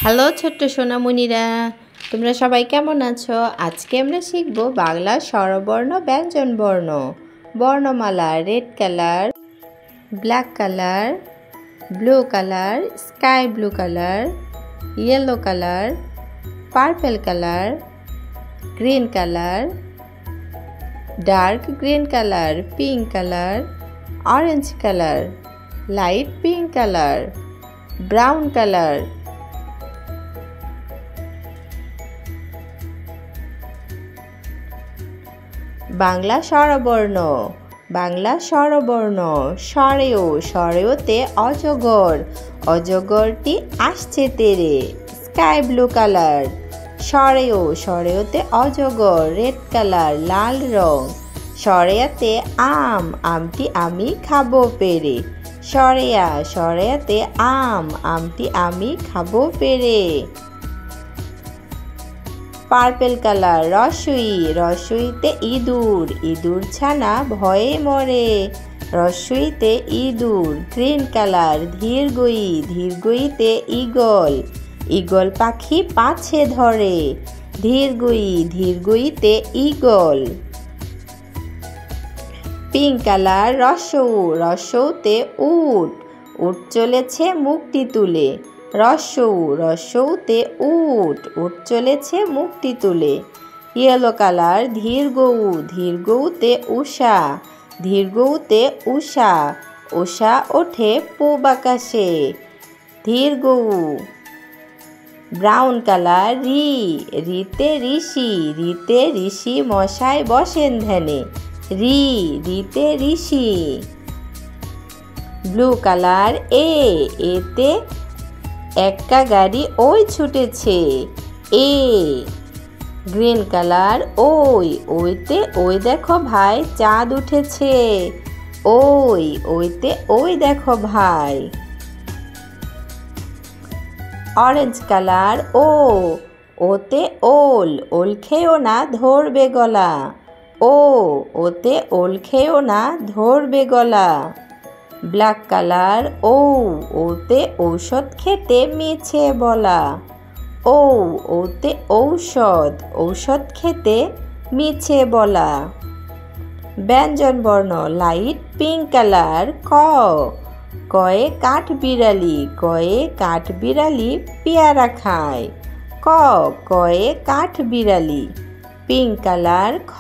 Hello ছোট্ট সোনামণিরা, তোমরা সবাই কেমন আছো? আজকে আমরা শিখব বাংলা স্বরবর্ণ ব্যঞ্জন বর্ণ। বর্ণমালা red colour, black colour, blue colour, sky blue colour, yellow colour, purple colour, green colour, dark green colour, pink colour, orange colour, light pink colour, brown colour. Bangla স্বরবর্ণ। বাংলা স্বরবর্ণ স্বরেও, স্বরেওতে অজগর, অজগরটি আসছে তেরে, স্কাই ব্লু কালার। স্বরেও, স্বরেওতে অজগর, রেড কালার, লাল রং। স্বরেয়াতে আম, আমটি আমি খাবো পেরে, স্বরেয়া, স্বরেয়াতে আম, আমটি আমি খাবো পেরে। পার্পল কালার রসই, রসইতে ইঁদুর, ইঁদুর ছানা ভয়ে মরে, রসইতে ইঁদুর। গ্রিন কালার ধীরগই, ধীরগইতে ঈগল, ঈগল পাখি পাছে ধরে, ধীরগই, ধীরগইতে ঈগল। পিঙ্ক কালার রসৌ, রসৌতে উট, উট চলেছে মুখটি তুলে, রসৌ, রসৌতে উট, উট চলেছে মুখটি তুলে। ইয়েলো কালার ধীরগৌ, ধীরগৌতে উষা, ধীরগৌতে উষা, উষা ওঠে পূব আকাশে, ধীরগৌ। ব্রাউন কালার রি, রিতে ঋষি, রিতে ঋষি মশাই বসেন ধ্যানে, রি, রিতে ঋষি। ব্লু কালার এ, এতে এক্কা গাড়ি ওই ছুটেছে, এ। গ্রিন কালার ওই, ওইতে ওই দেখো ভাই চাঁদ উঠেছে, ওই, ওইতে ওই দেখো ভাই। অরেঞ্জ কালার ও, ওতে ওল, ওল খেও না ধরবে গলা, ও, ওতে ওল খেও না ধরবে গলা। ব্ল্যাক কালার ও, ওতে ঔষধ খেতে মিছে বলা, ও, ওতে ঔষধ, ঔষধ খেতে মিছে বলা। ব্যঞ্জন বর্ণ লাইট পিঙ্ক কালার ক, কয়ে কাঠ বিড়ালি, কয়ে কাঠ বিড়ালি পেয়ারা খায়, ক, কয়ে কাঠ বিড়ালি। পিঙ্ক কালার খ,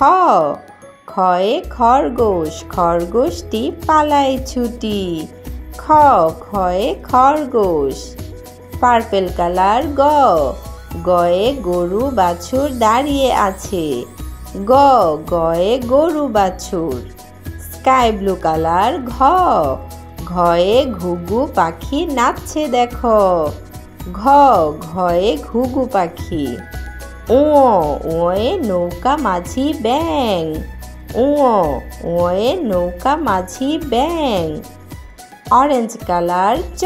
খয়ে খরগোশ, খরগোশটি পালায় ছুটি, খ, খয়ে খরগোশ। পার্পল কালার গ, গয়ে গরু বাছুর দাঁড়িয়ে আছে, গ, গয়ে গরু বাছুর। স্কাই ব্লু কালার ঘ, ঘয়ে ঘুঘু পাখি নাচছে দেখো, ঘ, ঘয়ে ঘুঘু পাখি। ও, ওয়ে নৌকা মাঝি ব্যাং, ও, ওয়ে নৌকা মাঝি ব্যাং। অরেঞ্জ কালার চ,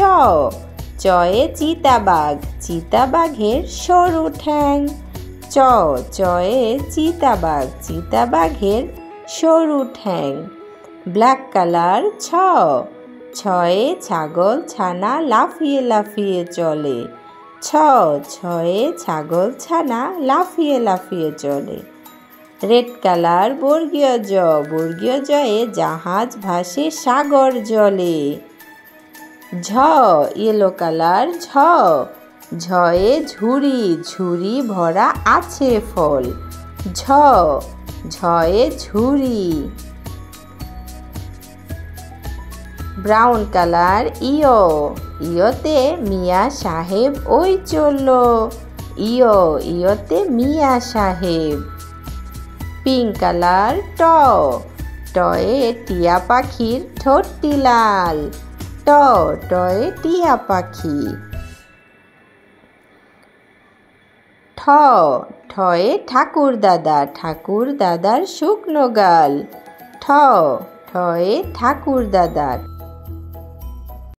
চয়ে চিতাবাঘ, চিতাবাঘের সরু ঠ্যাং, চ, চয়ে চিতাবাঘ, চিতাবাঘের সরু ঠ্যাং। ব্ল্যাক কালার ছ, ছয়ে ছাগল ছানা লাফিয়ে লাফিয়ে চলে, ছ, ছয়ে ছাগল ছানা লাফিয়ে লাফিয়ে চলে। রেড কালার বর্গীয় জ, বর্গীয় জয়ে জাহাজ ভাসে সাগর জলে, ঝ। ইয়েলো কালার ঝ, ঝয়ে ঝুড়ি, ঝুড়ি ভরা আছে ফল, ঝ, ঝয়ে ঝুড়ি। ব্রাউন কালার ইয়, ইয়তে মিয়া সাহেব ওই চলল, ইয়, ইয়তে মিয়া সাহেব। পিঙ্ক কালার ট, টয়ে টিয়া পাখির ঠোঁটটি লাল, ট, টয়ে টিয়া পাখি। ঠ, ঠয়ে ঠাকুর দাদা, ঠাকুর দাদার শুকনো গাল, ঠ, ঠয়ে ঠাকুর দাদা।